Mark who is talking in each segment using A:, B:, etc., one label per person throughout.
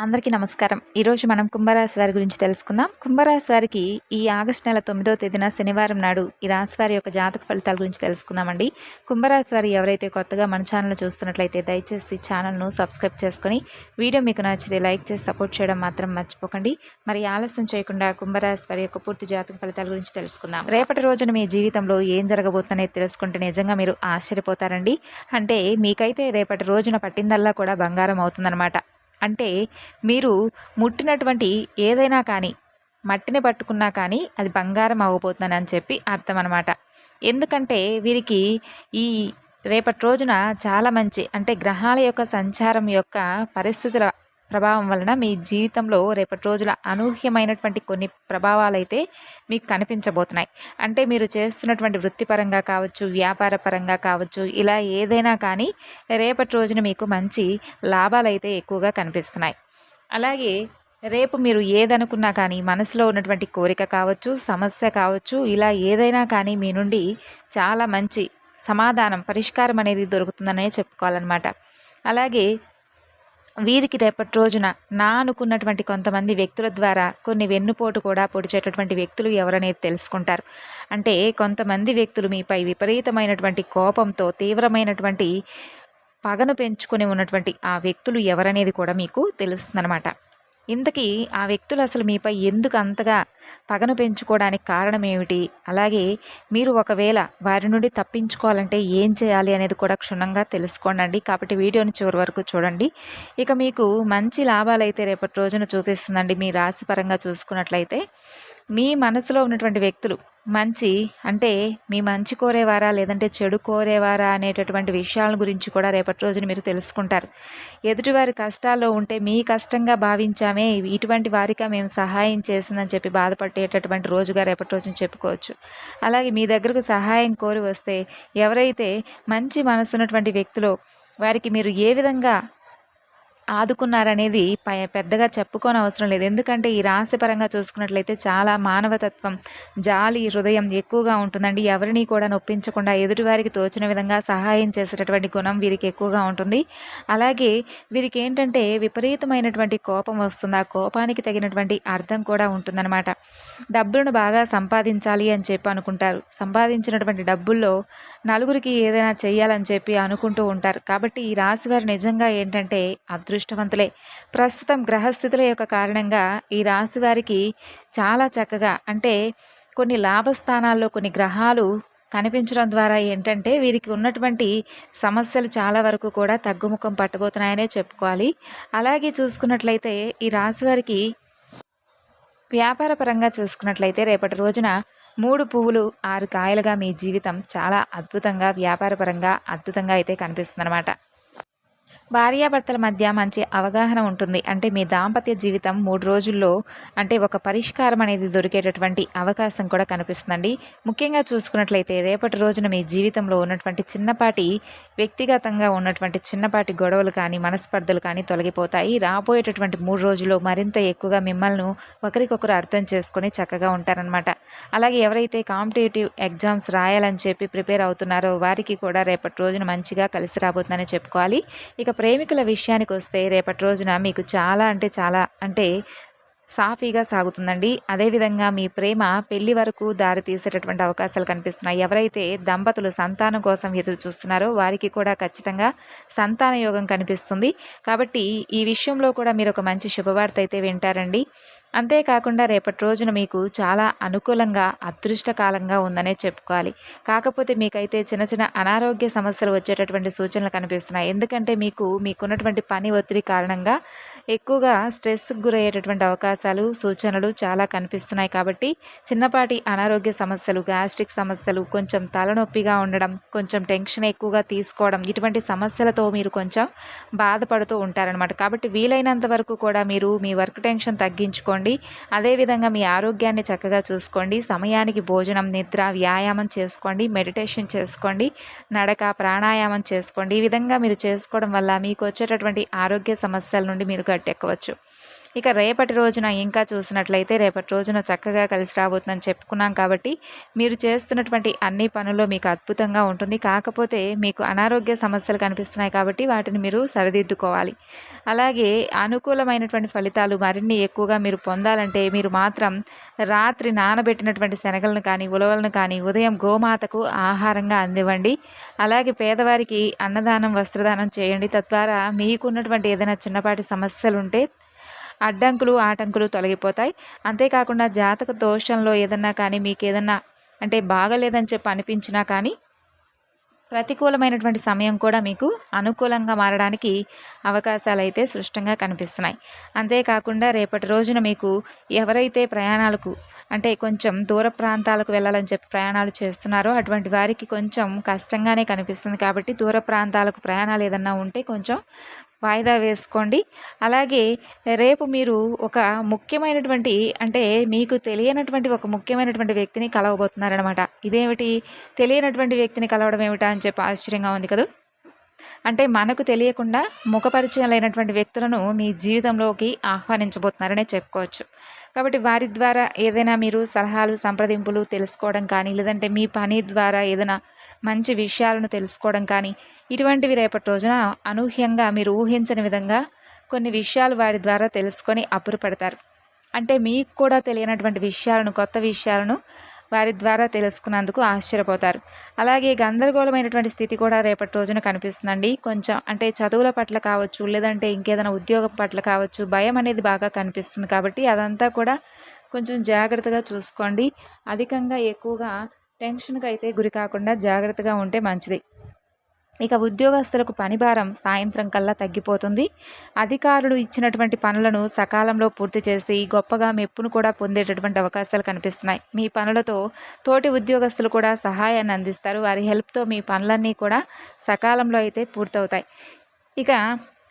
A: అందరికీ నమస్కారం. ఈరోజు మనం కుంభరాశి వారి గురించి తెలుసుకుందాం. కుంభరాశి వారికి ఈ ఆగస్టు నెల 9వ తేదీన శనివారం నాడు ఈ రాశి వారి యొక్క జాతక ఫలితాల గురించి తెలుసుకుందామండి. కుంభరాశి వారు ఎవరైతే కొత్తగా మన ఛానల్ చూస్తున్నట్లయితే దయచేసి ఛానల్ను సబ్స్క్రైబ్ చేసుకొని వీడియో మీకు నచ్చితే లైక్ చేసి సపోర్ట్ చేయడం మాత్రం మర్చిపోకండి. మరి ఆలస్యం చేయకుండా కుంభరాశి వారి యొక్క పూర్తి జాతక ఫలితాల గురించి తెలుసుకుందాం. రేపటి రోజున మీ జీవితంలో ఏం జరగబోతుందనేది తెలుసుకుంటే నిజంగా మీరు ఆశ్చర్యపోతారండి. అంటే మీకైతే రేపటి రోజున పట్టిందల్లా కూడా బంగారం అవుతుందన్నమాట. అంటే మీరు ముట్టినటువంటి ఏదైనా కానీ మట్టిని పట్టుకున్నా కానీ అది బంగారం అవ్వబోతుందని చెప్పి అర్థం అనమాట. ఎందుకంటే వీరికి ఈ రేపటి రోజున చాలా మంచి అంటే గ్రహాల యొక్క సంచారం యొక్క పరిస్థితుల ప్రభావం వలన మీ జీవితంలో రేపటి రోజుల అనూహ్యమైనటువంటి కొన్ని ప్రభావాలు అయితే మీకు కనిపించబోతున్నాయి. అంటే మీరు చేస్తున్నటువంటి వృత్తిపరంగా కావచ్చు, వ్యాపార పరంగా కావచ్చు, ఇలా ఏదైనా కానీ రేపటి రోజున మీకు మంచి లాభాలు అయితే ఎక్కువగా కనిపిస్తున్నాయి. అలాగే రేపు మీరు ఏదనుకున్నా కానీ మనసులో ఉన్నటువంటి కోరిక కావచ్చు, సమస్య కావచ్చు, ఇలా ఏదైనా కానీ మీ నుండి చాలా మంచి సమాధానం, పరిష్కారం అనేది దొరుకుతుందనే చెప్పుకోవాలన్నమాట. అలాగే వీరికి రేపటి రోజున అనుకున్నటువంటి కొంతమంది వ్యక్తుల ద్వారా కొన్ని వెన్నుపోటు కూడా పొడిచేటటువంటి వ్యక్తులు ఎవరనేది తెలుసుకుంటారు. అంటే కొంతమంది వ్యక్తులు మీపై విపరీతమైనటువంటి కోపంతో తీవ్రమైనటువంటి పగను పెంచుకొని ఉన్నటువంటి ఆ వ్యక్తులు ఎవరనేది కూడా మీకు తెలుస్తుందన్నమాట. ఇంతకీ ఆ వ్యక్తులు అసలు మీపై ఎందుకు అంతగా పగను పెంచుకోవడానికి కారణం ఏమిటి, అలాగే మీరు ఒకవేళ వారి నుండి తప్పించుకోవాలంటే ఏం చేయాలి అనేది కూడా క్షుణ్ణంగా తెలుసుకోండి. కాబట్టి వీడియోని చివరి వరకు చూడండి. ఇక మీకు మంచి లాభాలు అయితే రేపటి రోజున చూపిస్తుందండి. మీ రాశి పరంగా చూసుకున్నట్లయితే మీ మనసులో ఉన్నటువంటి వ్యక్తులు మంచి అంటే మీ మంచి కోరేవారా లేదంటే చెడు కోరేవారా అనేటటువంటి విషయాల గురించి కూడా రేపటి రోజున మీరు తెలుసుకుంటారు. ఎదుటివారి కష్టాల్లో ఉంటే మీ కష్టంగా భావించామే, ఇటువంటి వారిగా మేము సహాయం చేసిందని చెప్పి బాధపడేటటువంటి రోజుగా రేపటి రోజున చెప్పుకోవచ్చు. అలాగే మీ దగ్గరకు సహాయం కోరి వస్తే ఎవరైతే మంచి మనసున్నటువంటి వ్యక్తులో వారికి మీరు ఏ విధంగా ఆదుకున్నారనేది పెద్దగా చెప్పుకోని అవసరం లేదు. ఎందుకంటే ఈ రాశి పరంగా చూసుకున్నట్లయితే చాలా మానవతత్వం, జాలి హృదయం ఎక్కువగా ఉంటుందండి. ఎవరిని కూడా నొప్పించకుండా ఎదుటివారికి తోచిన విధంగా సహాయం చేసేటటువంటి గుణం వీరికి ఎక్కువగా ఉంటుంది. అలాగే వీరికి ఏంటంటే విపరీతమైనటువంటి కోపం వస్తుంది. ఆ కోపానికి తగినటువంటి అర్థం కూడా ఉంటుందన్నమాట. డబ్బులను బాగా సంపాదించాలి అని చెప్పి అనుకుంటారు. సంపాదించినటువంటి డబ్బుల్లో నలుగురికి ఏదైనా చేయాలని చెప్పి అనుకుంటూ ఉంటారు. కాబట్టి ఈ రాశి వారు నిజంగా ఏంటంటే అదృష్టవంతులే. ప్రస్తుతం గ్రహస్థితుల యొక్క కారణంగా ఈ రాశి వారికి చాలా చక్కగా అంటే కొన్ని లాభస్థానాల్లో కొన్ని గ్రహాలు కనిపించడం ద్వారా ఏంటంటే వీరికి ఉన్నటువంటి సమస్యలు చాలా వరకు కూడా తగ్గుముఖం పట్టబోతున్నాయనే చెప్పుకోవాలి. అలాగే చూసుకున్నట్లయితే ఈ రాశి వారికి వ్యాపార పరంగా చూసుకున్నట్లయితే రేపటి రోజున 3 పువ్వులు 6 కాయలుగా మీ జీవితం చాలా అద్భుతంగా వ్యాపారపరంగా అద్భుతంగా అయితే కనిపిస్తుందన్నమాట. భార్యాభర్తల మధ్య మంచి అవగాహన ఉంటుంది. అంటే మీ దాంపత్య జీవితం 3 రోజుల్లో అంటే ఒక పరిష్కారం అనేది దొరికేటటువంటి అవకాశం కూడా కనిపిస్తుందండి. ముఖ్యంగా చూసుకున్నట్లయితే రేపటి రోజున మీ జీవితంలో ఉన్నటువంటి చిన్నపాటి వ్యక్తిగతంగా ఉన్నటువంటి చిన్నపాటి గొడవలు కానీ మనస్పర్ధలు కానీ తొలగిపోతాయి. రాబోయేటటువంటి 3 రోజుల్లో మరింత ఎక్కువగా మిమ్మల్ని ఒకరికొకరు అర్థం చేసుకొని చక్కగా ఉంటారనమాట. అలాగే ఎవరైతే కాంపిటేటివ్ ఎగ్జామ్స్ రాయాలని చెప్పి ప్రిపేర్ అవుతున్నారో వారికి కూడా రేపటి రోజున మంచిగా కలిసి రాబోతుందని చెప్పుకోవాలి. ఇక ప్రేమికుల విషయానికి వస్తే రేపటి రోజున మీకు చాలా అంటే సాఫీగా సాగుతుందండి. అదేవిధంగా మీ ప్రేమ పెళ్లి వరకు దారి తీసేటటువంటి అవకాశాలు కనిపిస్తున్నాయి. ఎవరైతే దంపతులు సంతానం కోసం ఎదురు చూస్తున్నారో వారికి కూడా ఖచ్చితంగా సంతాన యోగం కనిపిస్తుంది. కాబట్టి ఈ విషయంలో కూడా మీరు ఒక మంచి శుభవార్త అయితే వింటారండి. అంతేకాకుండా రేపటి రోజున మీకు చాలా అనుకూలంగా అదృష్టకాలంగా ఉందనే చెప్పుకోవాలి. కాకపోతే మీకైతే చిన్న చిన్న అనారోగ్య సమస్యలు వచ్చేటటువంటి సూచనలు కనిపిస్తున్నాయి. ఎందుకంటే మీకున్నటువంటి పని ఒత్తిడి కారణంగా ఎక్కువగా స్ట్రెస్కి గురయ్యేటటువంటి అవకాశాలు సూచనలు చాలా కనిపిస్తున్నాయి. కాబట్టి చిన్నపాటి అనారోగ్య సమస్యలు, గ్యాస్ట్రిక్ సమస్యలు, కొంచెం తలనొప్పిగా ఉండడం, కొంచెం టెన్షన్ ఎక్కువగా తీసుకోవడం, ఇటువంటి సమస్యలతో మీరు కొంచెం బాధపడుతూ ఉంటారనమాట. కాబట్టి వీలైనంత వరకు కూడా మీరు మీ వర్క్ టెన్షన్ తగ్గించుకోండి. అదేవిధంగా మీ ఆరోగ్యాన్ని చక్కగా చూసుకోండి. సమయానికి భోజనం, నిద్ర, వ్యాయామం చేసుకోండి. మెడిటేషన్ చేసుకోండి. నడక, ప్రాణాయామం చేసుకోండి. ఈ విధంగా మీరు చేసుకోవడం వల్ల మీకు వచ్చేటటువంటి ఆరోగ్య సమస్యల నుండి మీరు గట్టెక్కవచ్చు. ఇక రేపటి రోజున ఇంకా చూసినట్లయితే రేపటి రోజున చక్కగా కలిసి రాబోతుందని చెప్పుకున్నాం కాబట్టి మీరు చేస్తున్నటువంటి అన్ని పనుల్లో మీకు అద్భుతంగా ఉంటుంది. కాకపోతే మీకు అనారోగ్య సమస్యలు కనిపిస్తున్నాయి కాబట్టి వాటిని మీరు సరిదిద్దుకోవాలి. అలాగే అనుకూలమైనటువంటి ఫలితాలు మరిన్ని ఎక్కువగా మీరు పొందాలంటే మీరు మాత్రం రాత్రి నానబెట్టినటువంటి శనగలను కానీ ఉలవలను కానీ ఉదయం గోమాతకు ఆహారంగా అందివ్వండి. అలాగే పేదవారికి అన్నదానం వస్త్రదానం చేయండి. తద్వారా మీకున్నటువంటి ఏదైనా చిన్నపాటి సమస్యలు ఉంటే అడ్డంకులు ఆటంకులు తొలగిపోతాయి. అంతేకాకుండా జాతక దోషంలో ఏదన్నా కానీ మీకు ఏదన్నా అంటే బాగలేదని చెప్పి అనిపించినా కానీ ప్రతికూలమైనటువంటి సమయం కూడా మీకు అనుకూలంగా మారడానికి అవకాశాలు అయితే స్పష్టంగా కనిపిస్తున్నాయి. అంతేకాకుండా రేపటి రోజున మీకు ఎవరైతే ప్రయాణాలకు అంటే కొంచెం దూర ప్రాంతాలకు వెళ్ళాలని చెప్పి ప్రయాణాలు చేస్తున్నారో అటువంటి వారికి కొంచెం కష్టంగానే కనిపిస్తుంది. కాబట్టి దూర ప్రాంతాలకు ప్రయాణాలు ఏదన్నా ఉంటే కొంచెం వాయిదా వేసుకోండి. అలాగే రేపు మీరు ఒక ముఖ్యమైనటువంటి అంటే మీకు తెలియనటువంటి ఒక ముఖ్యమైనటువంటి వ్యక్తిని కలవబోతున్నారనమాట. ఇదేమిటి తెలియనటువంటి వ్యక్తిని కలవడం ఏమిటా అని చెప్పి ఆశ్చర్యంగా ఉంది కదా. అంటే మనకు తెలియకుండా ముఖపరిచయం లేనటువంటి వ్యక్తులను మీ జీవితంలోకి ఆహ్వానించబోతున్నారనే చెప్పుకోవచ్చు. కాబట్టి వారి ద్వారా ఏదైనా మీరు సలహాలు సంప్రదింపులు తెలుసుకోవడం కానీ లేదంటే మీ పని ద్వారా ఏదైనా మంచి విషయాలను తెలుసుకోవడం కానీ ఇటువంటివి రేపటి రోజున అనూహ్యంగా మీరు ఊహించని విధంగా కొన్ని విషయాలు వారి ద్వారా తెలుసుకొని అబ్బురపడతారు. అంటే మీకు కూడా తెలియనటువంటి విషయాలను కొత్త విషయాలను వారి ద్వారా తెలుసుకున్నందుకు ఆశ్చర్యపోతారు. అలాగే గందరగోళమైనటువంటి స్థితి కూడా రేపటి రోజున కనిపిస్తుందండి. కొంచెం అంటే చదువుల పట్ల కావచ్చు లేదంటే ఇంకేదైనా ఉద్యోగం పట్ల కావచ్చు భయం అనేది బాగా కనిపిస్తుంది. కాబట్టి అదంతా కూడా కొంచెం జాగ్రత్తగా చూసుకోండి. అధికంగా ఎక్కువగా టెన్షన్కి అయితే గురి కాకుండా జాగ్రత్తగా ఉంటే మంచిది. ఇక ఉద్యోగస్తులకు పని భారం సాయంత్రం కల్లా తగ్గిపోతుంది. అధికారులు ఇచ్చినటువంటి పనులను సకాలంలో పూర్తి చేసి గొప్పగా మెప్పును కూడా పొందేటటువంటి అవకాశాలు కనిపిస్తున్నాయి. మీ పనులతో తోటి ఉద్యోగస్తులు కూడా సహాయాన్ని అందిస్తారు. వారి హెల్ప్తో మీ పనులన్నీ కూడా సకాలంలో అయితే పూర్తవుతాయి. ఇక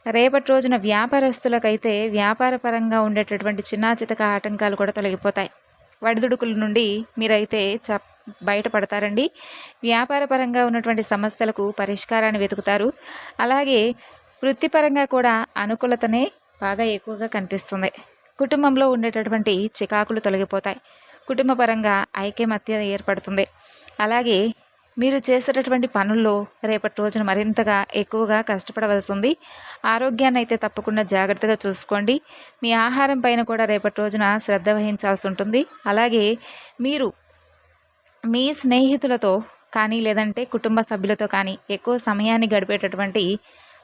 A: రేపటి రోజున వ్యాపారస్తులకైతే వ్యాపారపరంగా ఉండేటటువంటి చిన్న చితక ఆటంకాలు కూడా తొలగిపోతాయి. వడిదుడుకుల నుండి మీరైతే బయటపడతారండి. వ్యాపారపరంగా ఉన్నటువంటి సమస్యలకు పరిష్కారాన్ని వెతుకుతారు. అలాగే వృత్తిపరంగా కూడా అనుకూలతనే బాగా ఎక్కువగా కనిపిస్తుంది. కుటుంబంలో ఉండేటటువంటి చికాకులు తొలగిపోతాయి. కుటుంబపరంగా ఐకమత్య ఏర్పడుతుంది. అలాగే మీరు చేసేటటువంటి పనుల్లో రేపటి రోజున మరింతగా ఎక్కువగా కష్టపడవలసి ఉంది. ఆరోగ్యాన్ని అయితే తప్పకుండా జాగ్రత్తగా చూసుకోండి. మీ ఆహారం పైన కూడా రేపటి రోజున శ్రద్ధ వహించాల్సి ఉంటుంది. అలాగే మీరు మీ స్నేహితులతో కానీ లేదంటే కుటుంబ సభ్యులతో కానీ ఎక్కువ సమయాన్ని గడిపేటటువంటి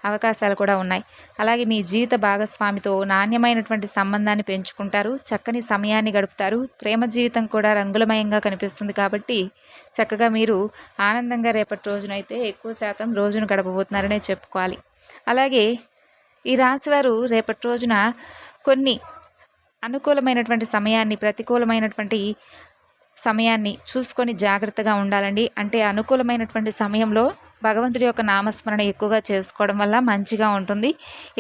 A: అవకాశాలు కూడా ఉన్నాయి. అలాగే మీ జీవిత భాగస్వామితో నాణ్యమైనటువంటి సంబంధాన్ని పెంచుకుంటారు. చక్కని సమయాన్ని గడుపుతారు. ప్రేమ జీవితం కూడా రంగులమయంగా కనిపిస్తుంది. కాబట్టి చక్కగా మీరు ఆనందంగా రేపటి రోజునైతే ఎక్కువ శాతం రోజును గడపబోతున్నారనే చెప్పుకోవాలి. అలాగే ఈ రాశివారు రేపటి రోజున కొన్ని అనుకూలమైనటువంటి సమయాన్ని ప్రతికూలమైనటువంటి సమయాన్ని చూసుకొని జాగ్రత్తగా ఉండాలండి. అంటే అనుకూలమైనటువంటి సమయంలో భగవంతుడి యొక్క నామస్మరణ ఎక్కువగా చేసుకోవడం వల్ల మంచిగా ఉంటుంది.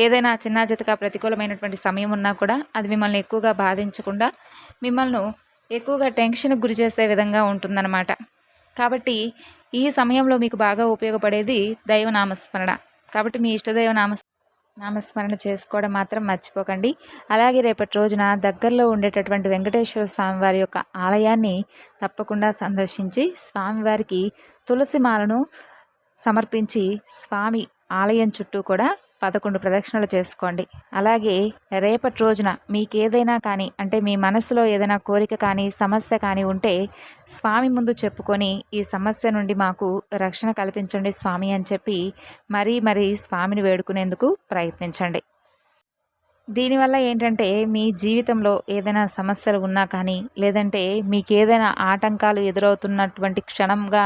A: ఏదైనా చిన్న చితక ప్రతికూలమైనటువంటి సమయం ఉన్నా కూడా అది మిమ్మల్ని ఎక్కువగా బాధించకుండా మిమ్మల్ని ఎక్కువగా టెన్షన్కి గురి చేసే విధంగా ఉంటుందన్నమాట. కాబట్టి ఈ సమయంలో మీకు బాగా ఉపయోగపడేది దైవనామస్మరణ. కాబట్టి మీ ఇష్టదైవ నామస్మరణ చేసుకోవడం మాత్రం మర్చిపోకండి. అలాగే రేపటి రోజున దగ్గరలో ఉండేటటువంటి వెంకటేశ్వర స్వామివారి యొక్క ఆలయాన్ని తప్పకుండా సందర్శించి స్వామివారికి తులసి మాలను సమర్పించి స్వామి ఆలయం చుట్టూ కూడా 11 ప్రదక్షిణలు చేసుకోండి. అలాగే రేపటి రోజున మీకు ఏదైనా కానీ అంటే మీ మనసులో ఏదైనా కోరిక కానీ సమస్య కానీ ఉంటే స్వామి ముందు చెప్పుకొని ఈ సమస్య నుండి మాకు రక్షణ కల్పించండి స్వామి అని చెప్పి మరీ స్వామిని వేడుకునేందుకు ప్రయత్నించండి. దీనివల్ల ఏంటంటే మీ జీవితంలో ఏదైనా సమస్యలు ఉన్నా కానీ లేదంటే మీకు ఏదైనా ఆటంకాలు ఎదురవుతున్నటువంటి క్షణంగా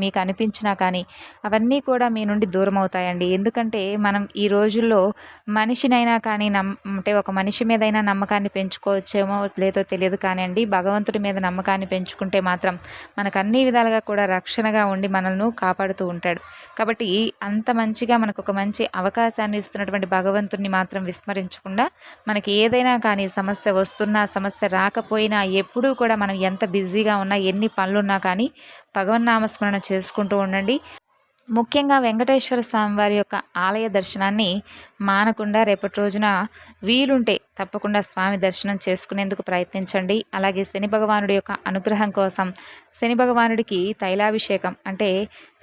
A: మీకు అనిపించినా కానీ అవన్నీ కూడా మీ నుండి దూరం అవుతాయండి. ఎందుకంటే మనం ఈ రోజుల్లో మనిషినైనా కానీ అంటే ఒక మనిషి మీదైనా నమ్మకాన్ని పెంచుకోవచ్చేమో లేదో తెలియదు కానివ్వండి, భగవంతుడి మీద నమ్మకాన్ని పెంచుకుంటే మాత్రం మనకు అన్ని విధాలుగా కూడా రక్షణగా ఉండి మనల్ని కాపాడుతూ ఉంటాడు. కాబట్టి అంత మంచిగా మనకు ఒక మంచి అవకాశాన్ని ఇస్తున్నటువంటి భగవంతుడిని మాత్రం విస్మరించకుండా మనకి ఏదైనా కానీ సమస్య వస్తున్నా సమస్య రాకపోయినా ఎప్పుడూ కూడా మనం ఎంత బిజీగా ఉన్నా ఎన్ని పనులున్నా కానీ భగవన్నామస్మరణ చేసుకుంటూ ఉండండి. ముఖ్యంగా వెంకటేశ్వర స్వామి వారి యొక్క ఆలయ దర్శనాన్ని మానకుండా రేపటి రోజున వీలుంటే తప్పకుండా స్వామి దర్శనం చేసుకునేందుకు ప్రయత్నించండి. అలాగే శని భగవానుడి యొక్క అనుగ్రహం కోసం శని భగవానుడికి తైలాభిషేకం అంటే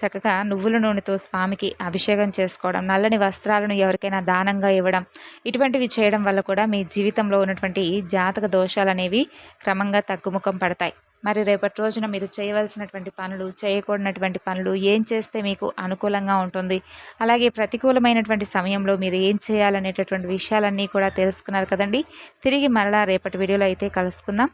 A: చక్కగా నువ్వుల నూనెతో స్వామికి అభిషేకం చేసుకోవడం, నల్లని వస్త్రాలను ఎవరికైనా దానంగా ఇవ్వడం, ఇటువంటివి చేయడం వల్ల కూడా మీ జీవితంలో ఉన్నటువంటి జాతక దోషాలు అనేవి క్రమంగా తగ్గుముఖం పడతాయి. మరి రేపటి రోజున మీరు చేయవలసినటువంటి పనులు, చేయకూడనటువంటి పనులు, ఏం చేస్తే మీకు అనుకూలంగా ఉంటుంది, అలాగే ప్రతికూలమైనటువంటి సమయంలో మీరు ఏం చేయాలనేటటువంటి విషయాలన్నీ కూడా తెలుసుకున్నారు కదండి. తిరిగి మరలా రేపటి వీడియోలో అయితే కలుసుకుందాం.